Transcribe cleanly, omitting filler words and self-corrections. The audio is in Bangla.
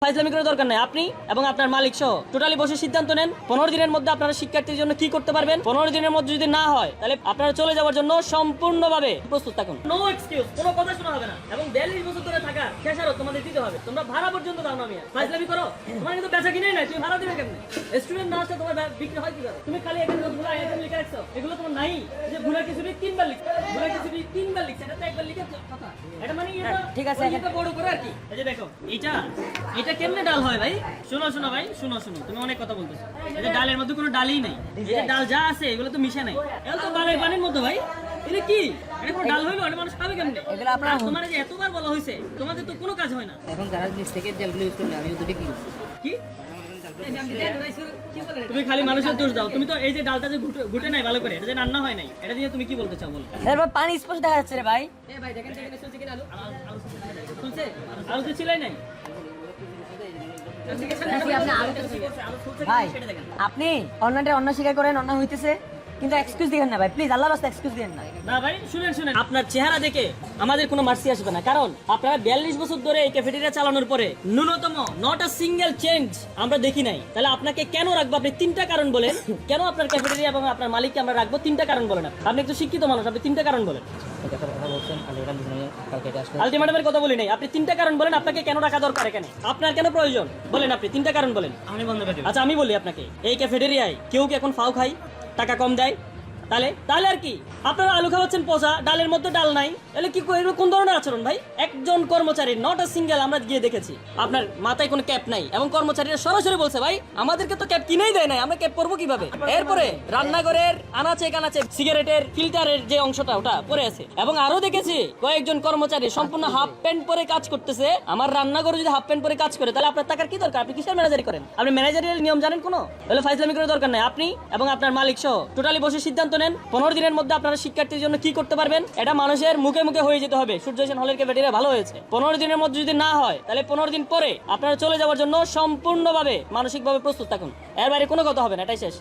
ফাইজলামি করার দরকার নাই। আপনি এবং আপনার মালিক সহ টোটালি বসে সিদ্ধান্ত নেন 15 দিনের মধ্যে আপনারা শিক্ষার্থীর জন্য কি করতে পারবেন। 15 দিনের মধ্যে যদি না হয় তাহলে আপনারা চলে যাওয়ার জন্য সম্পূর্ণভাবে প্রস্তুত থাকুন। নো এক্সকিউজ, কোনো কথা শোনা হবে না। এবং 42 বছর ধরে থাকা খেসারত তোমাদের দিতে হবে। তোমরা ভাড়া পর্যন্ত দাও না। মিয়া ফাইজলামি করো, তোমার কিন্তু বেচা কিনেই নাই, তুমি ভাড়া দিবে কেমনে? স্টুডেন্ট না আসলে তোমার বিক্রি হয় কি করে? তুমি খালি এখানে ভুলা আইটেম লিখে রাখছো, এগুলো তোমার নাই। যে ভুলা কিছু তিনবার লিখছো, ভুলা কিছু তিনবার লিখছো, এটা তো একবার লিখে কথা। এটা মানে এটা ঠিক আছে, এটা বড় করে আর কি। এই যে দেখো এটা কেমনে ডাল হয় ভাই? শোনো ভাই, শোনো তুমি অনেক কথা বলতেছো। এই যে ডালের মধ্যে কোনো ডালই নাই। এই যে ডাল যা আছে এগুলো তো মিশে নাই, এগুলো তো বালের পানির মতো ভাই। এটা কি? এটা কোনো ডাল হইলো? এটা মানুষ খাবে কেমনে? এগুলো আপনারা তোমার যে এতবার বলা হইছে, তোমাদের তো কোনো কাজ হয় না। এখন যারা মিস্টেকের ডালগুলো ইউজ করলে আমি ওদের কি কি তুমি খালি মানুষের দোষ দাও। তুমি তো এই যে ডালটা যে ঘুটে নাই ভালো করে, এটা যে রান্না হয় নাই, এটা দিয়ে তুমি কি বলতে চাও বলো? এরপর পানি স্পষ্ট দেখা যাচ্ছে রে ভাই। এই ভাই দেখেন শুনছে কিনা শুনছে আলু তো ছিলাই নাই। ভাই আপনি অন্য স্বীকার করেন, অন্য হইতেছে, কিন্তু এক্সকিউজ দিবেন না ভাই, প্লিজ আল্লাহর রাস্তায় এক্সকিউজ দিবেন না। না ভাই শুনেন, আপনার চেহারা দেখে আমাদের কোনো মার্সি আসবে না। কারণ আপনারা 42 বছর ধরে এই ক্যাফেটেরিয়া চালানোর পরে ন্যূনতম নট আ সিঙ্গেল চেঞ্জ আমরা দেখি নাই। তাহলে আপনাকে কেন রাখবো? আপনি 3টা কারণ বলেন কেন আপনার ক্যাফেটেরিয়া এবং আপনার মালিককে আমরা রাখবো। 3টা কারণ বলেন। আপনি একটু শিক্ষিত মানুষ, আপনি 3টা কারণ বলেন। আলটিমেটামের কথা বলি নাই, আপনি 3টা কারণ বলেন আপনাকে কেন রাখা দরকার, এখানে আপনার কেন প্রয়োজন বলেন। আপনি 3টা কারণ বলেন। আমি বন্ধ করে দিই। আচ্ছা আমি বলি আপনাকে, এই ক্যাফেটেরিয়ায় কেউ কি এখন ফাউ খায়, টাকা কম দেয়? তাহলে আর কি আপনারা আলু খাওয়াচ্ছেন পচা, ডালের মধ্যে ডাল নাই, তাহলে কি কোন ধরনের আচরণ ভাই? একজন কর্মচারী নট আ সিঙ্গেল আমরা গিয়ে দেখেছি, আপনার মাথায় কোনো ক্যাপ নাই এবং কর্মচারীরা সরাসরি বলছে ভাই আমাদেরকে তো ক্যাপ কিনেই দেয় নাই, আমরা ক্যাপ পরবো কিভাবে? এরপরে রান্নাঘরের আনাচে কানাচে সিগারেটের ফিল্টারের যে অংশটা ওটা পরে আছে। এবং আরো দেখেছি কয়েকজন কর্মচারী সম্পূর্ণ হাফ প্যান্ট পরে কাজ করতেছে। আমার রান্নাঘরে যদি হাফ প্যান্ট পরে কাজ করে তাহলে আপনার টাকার কি দরকার? আপনি কিসের ম্যানেজারি করেন? আপনি ম্যানেজারিয়াল নিয়ম জানেন কোনো? তাহলে ফাইজলামি করার দরকার নাই। আপনি এবং আপনার মালিক সহ টোটালি বসে সিদ্ধান্ত নেন 15 দিনের মধ্যে আপনারা শিক্ষার্থীর জন্য কি করতে পারবেন। এটা মানুষের মুখে মুখে হয়ে যেতে হবে সূর্য হোসেন হলের ক্যাফেটেরিয়া ভালো হয়েছে। 15 দিনের মধ্যে যদি না হয় তাহলে 15 দিন পরে আপনারা চলে যাওয়ার জন্য সম্পূর্ণভাবে মানসিকভাবে প্রস্তুত থাকুন। এর বাইরে কোনো কথা হবে না, এটাই শেষ।